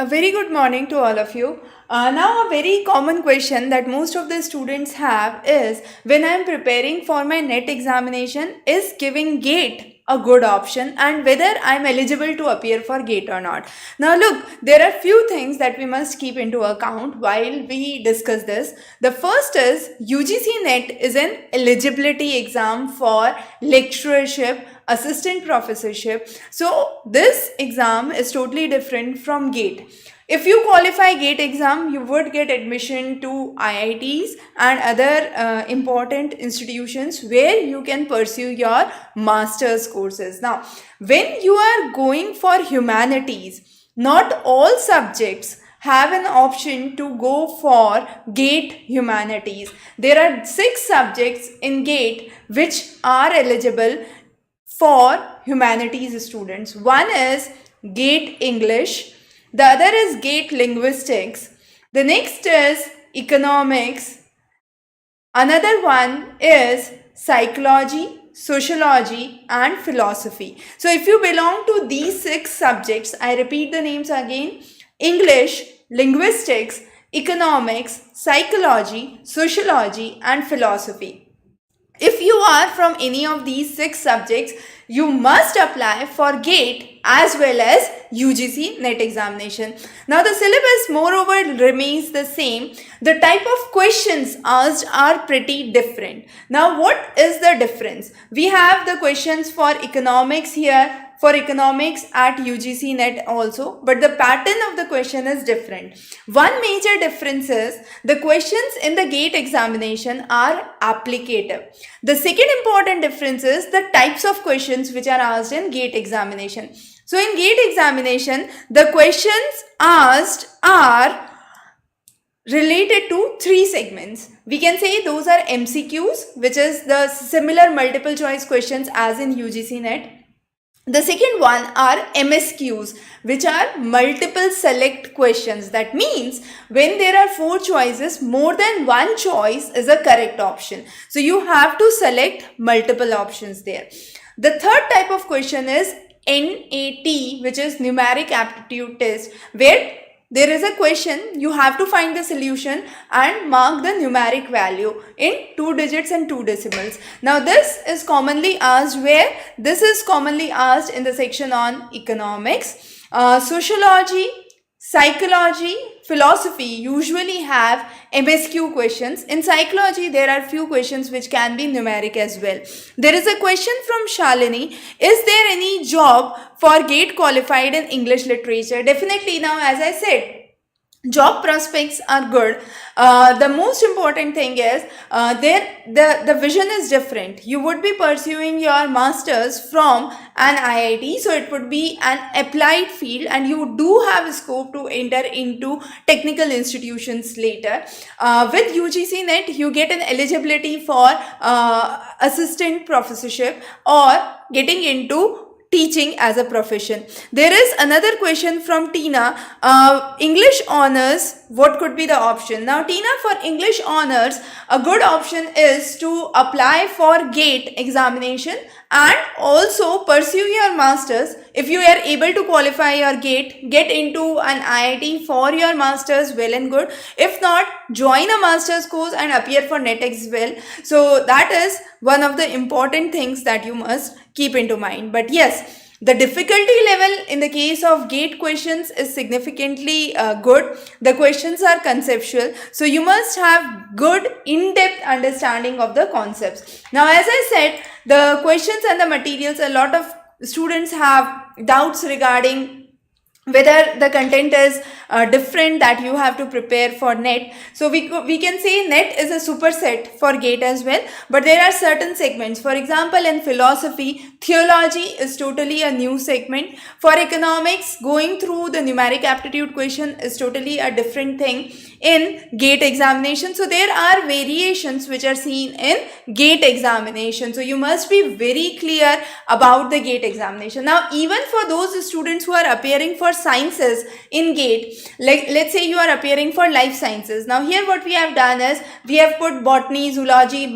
A very good morning to all of you. Now, a very common question that most of the students have is when I am preparing for my NET examination, is giving GATE a good option and whether I am eligible to appear for GATE or not. Now, look, there are few things that we must keep into account while we discuss this. The first is UGC NET is an eligibility exam for lecturership, assistant professorship. So this exam is totally different from GATE. If you qualify GATE exam, you would get admission to IITs and other important institutions where you can pursue your master's courses. Now, when you are going for humanities, not all subjects have an option to go for GATE humanities. There are 6 subjects in GATE which are eligible for humanities students. One is GATE English, the other is GATE Linguistics, the next is Economics, another one is Psychology, Sociology and Philosophy. So if you belong to these 6 subjects, I repeat the names again: English, Linguistics, Economics, Psychology, Sociology and Philosophy. If you are from any of these 6 subjects, you must apply for GATE as well as UGC NET examination. Now the syllabus moreover remains the same. The type of questions asked are pretty different. Now what is the difference? We have the questions for economics here, for economics at UGC NET also, but the pattern of the question is different. One major difference is the questions in the GATE examination are applicative. The second important difference is the types of questions which are asked in GATE examination. So in GATE examination, the questions asked are related to 3 segments. We can say those are MCQs, which is the similar multiple choice questions as in UGC NET. The second one are MSQs, which are multiple select questions. That means when there are 4 choices, more than one choice is a correct option. So you have to select multiple options there. The third type of question is NAT, which is numeric aptitude test, where there is a question, you have to find the solution and mark the numeric value in 2 digits and 2 decimals. Now this is commonly asked where? This is commonly asked in the section on economics. Sociology, psychology, philosophy usually have MSQ questions. In psychology, there are few questions which can be numeric as well. There is a question from Shalini: is there any job for GATE qualified in English literature? Definitely. Now, as I said, job prospects are good. The most important thing is the vision is different. You would be pursuing your masters from an IIT, so it would be an applied field and you do have a scope to enter into technical institutions later. With UGC NET, you get an eligibility for assistant professorship or getting into teaching as a profession. There is another question from Tina. English honors, what could be the option? Now Tina, for English honors, a good option is to apply for GATE examination and also pursue your masters. If you are able to qualify your GATE, get into an IIT for your masters, well and good. If not, join a master's course and appear for NET as well. So that is one of the important things that you must keep into mind. But yes, the difficulty level in the case of GATE questions is significantly good. The questions are conceptual, so you must have good in-depth understanding of the concepts. Now, as I said, the questions and the materials, a lot of students have doubts regarding whether the content is different that you have to prepare for NET. So we can say NET is a superset for GATE as well, but there are certain segments. For example, in philosophy, theology is totally a new segment. For economics, going through the numeric aptitude question is totally a different thing in GATE examination. So there are variations which are seen in GATE examination. So you must be very clear about the GATE examination. Now, even for those students who are appearing for sciences in GATE, like let's say you are appearing for life sciences. Now here what we have done is we have put botany, zoology,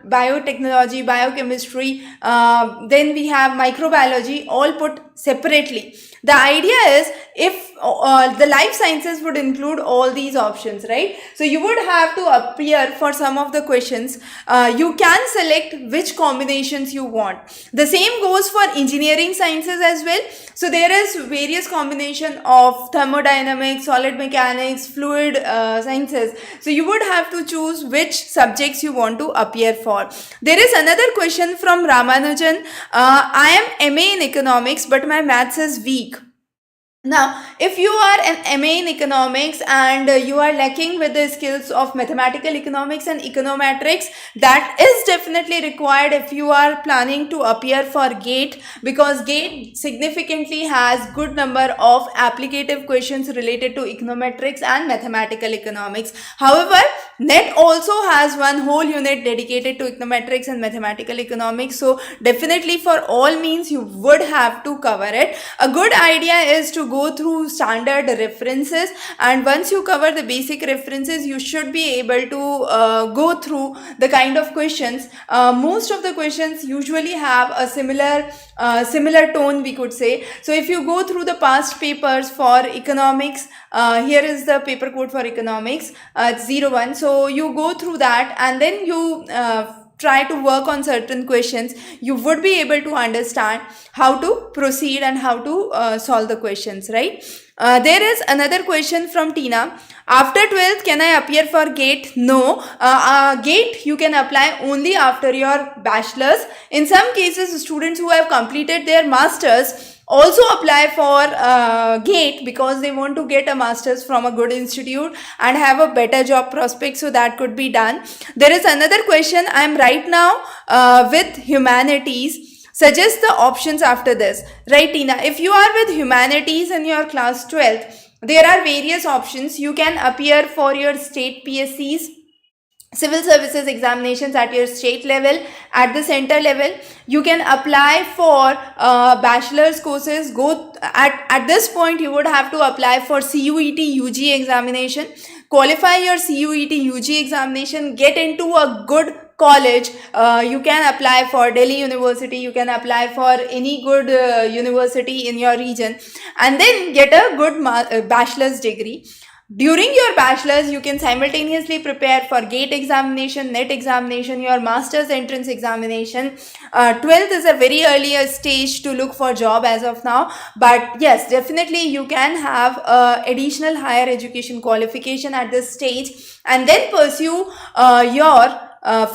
biotechnology, biochemistry, then we have microbiology, all put separately. The idea is if the life sciences would include all these options, right? So you would have to appear for some of the questions. You can select which combinations you want. The same goes for engineering sciences as well. So there is various combination of thermodynamics, solid mechanics, fluid sciences. So you would have to choose which subjects you want to appear for. There is another question from Ramanujan. I am MA in economics, but my maths is weak. Now, if you are an MA in economics and you are lacking with the skills of mathematical economics and econometrics, that is definitely required if you are planning to appear for GATE, because GATE significantly has good number of applicative questions related to econometrics and mathematical economics. However, NET also has one whole unit dedicated to econometrics and mathematical economics. So definitely for all means you would have to cover it. A good idea is to go through standard references, and once you cover the basic references, you should be able to go through the kind of questions. Most of the questions usually have a similar tone, we could say. So if you go through the past papers for economics, here is the paper code for economics, 01. So you go through that and then you try to work on certain questions, you would be able to understand how to proceed and how to solve the questions, right? There is another question from Tina. After 12th, can I appear for GATE? No. GATE you can apply only after your bachelor's. In some cases, students who have completed their master's also apply for GATE because they want to get a master's from a good institute and have a better job prospect, so that could be done. There is another question. I am right now with Humanities. Suggest the options after this. Right, Tina? If you are with Humanities in your class 12th, there are various options. You can appear for your state PSCs, civil services examinations at your state level, at the center level. You can apply for bachelor's courses. Go at this point you would have to apply for CUET UG examination, qualify your CUET UG examination, get into a good college. You can apply for Delhi University, you can apply for any good university in your region, and then get a good bachelor's degree. During your bachelor's, you can simultaneously prepare for GATE examination, NET examination, your master's entrance examination. 12th is a very earlier stage to look for job as of now, but yes, definitely you can have additional higher education qualification at this stage and then pursue your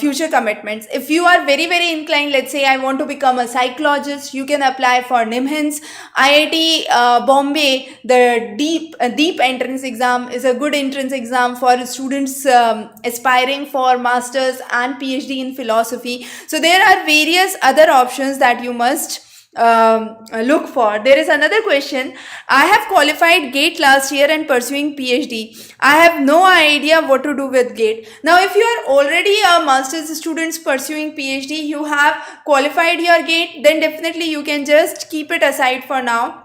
future commitments. If you are very inclined, let's say I want to become a psychologist, you can apply for NIMHANS. IIT Bombay, the deep entrance exam is a good entrance exam for students aspiring for masters and PhD in philosophy. So there are various other options that you must look for. There is another question. I have qualified GATE last year and pursuing PhD. I have no idea what to do with GATE. Now, if you are already a master's student pursuing PhD, you have qualified your GATE, then definitely you can just keep it aside for now.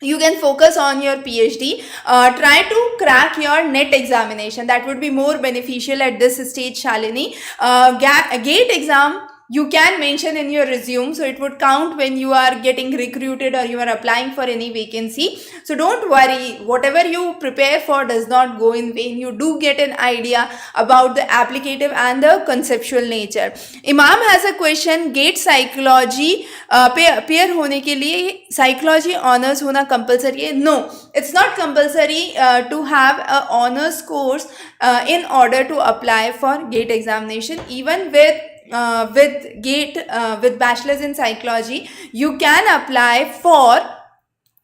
You can focus on your PhD. Try to crack your NET examination. That would be more beneficial at this stage, Shalini. GATE exam you can mention in your resume, so it would count when you are getting recruited or you are applying for any vacancy. So don't worry, whatever you prepare for does not go in vain. You do get an idea about the applicative and the conceptual nature. Imam has a question. GATE psychology पे appear होने के लिए psychology honors होना compulsory है? No, it's not compulsory to have a honors course in order to apply for GATE examination. Even with GATE, with bachelor's in psychology, you can apply for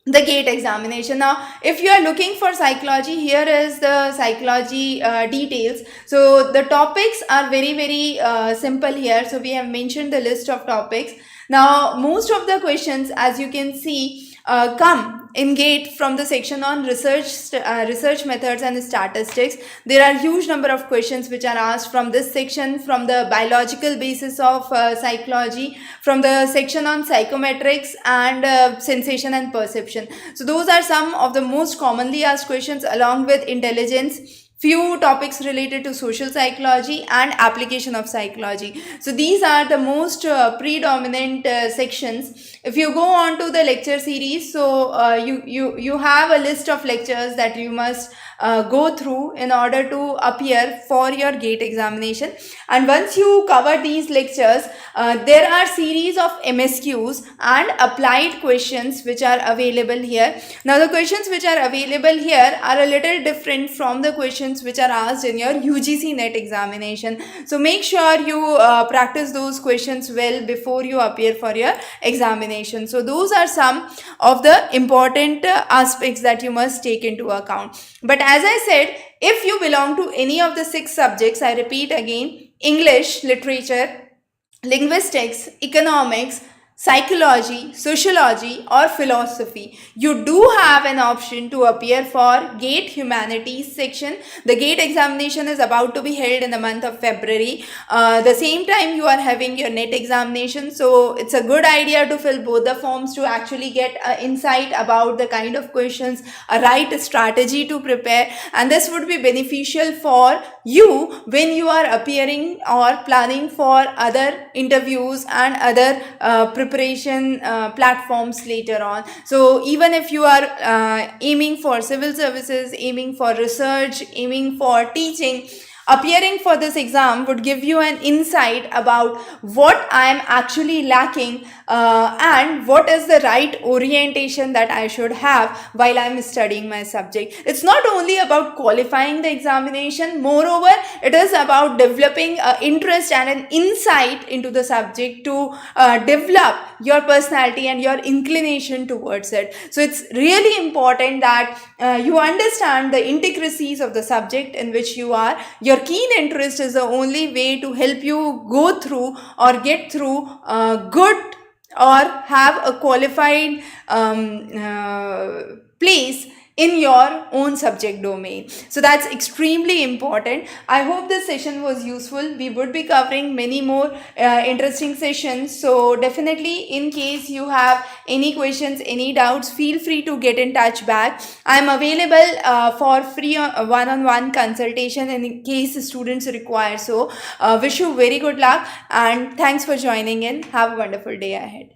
the GATE examination. Now, if you are looking for psychology, here is the psychology details. So the topics are very simple here. So we have mentioned the list of topics. Now, most of the questions, as you can see, come in GATE from the section on research methods and statistics. There are huge number of questions which are asked from this section, from the biological basis of psychology, from the section on psychometrics and sensation and perception. So those are some of the most commonly asked questions, along with intelligence, few topics related to social psychology and application of psychology. So these are the most predominant sections. If you go on to the lecture series, so you have a list of lectures that you must go through in order to appear for your GATE examination. And once you cover these lectures, there are series of MSQs and applied questions which are available here. Now the questions which are available here are a little different from the questions which are asked in your UGC NET examination. So make sure you practice those questions well before you appear for your examination. So those are some of the important aspects that you must take into account. But as I said, if you belong to any of the 6 subjects, I repeat again, English, literature, linguistics, economics, psychology, sociology, or philosophy, you do have an option to appear for GATE Humanities section. The GATE examination is about to be held in the month of February. The same time you are having your NET examination, so it's a good idea to fill both the forms to actually get an insight about the kind of questions, a right strategy to prepare, and this would be beneficial for you when you are appearing or planning for other interviews and other preparation platforms later on. So even if you are aiming for civil services, aiming for research, aiming for teaching, appearing for this exam would give you an insight about what I am actually lacking and what is the right orientation that I should have while I am studying my subject. It's not only about qualifying the examination, moreover, it is about developing interest and an insight into the subject to develop your personality and your inclination towards it. So it's really important that you understand the intricacies of the subject in which you are. Your keen interest is the only way to help you go through or get through good or have a qualified place in your own subject domain. So that's extremely important. I hope this session was useful. We would be covering many more interesting sessions. So definitely, in case you have any questions, any doubts, feel free to get in touch back. I'm available for free one-on-one consultation in case students require. So wish you very good luck and thanks for joining in. Have a wonderful day ahead.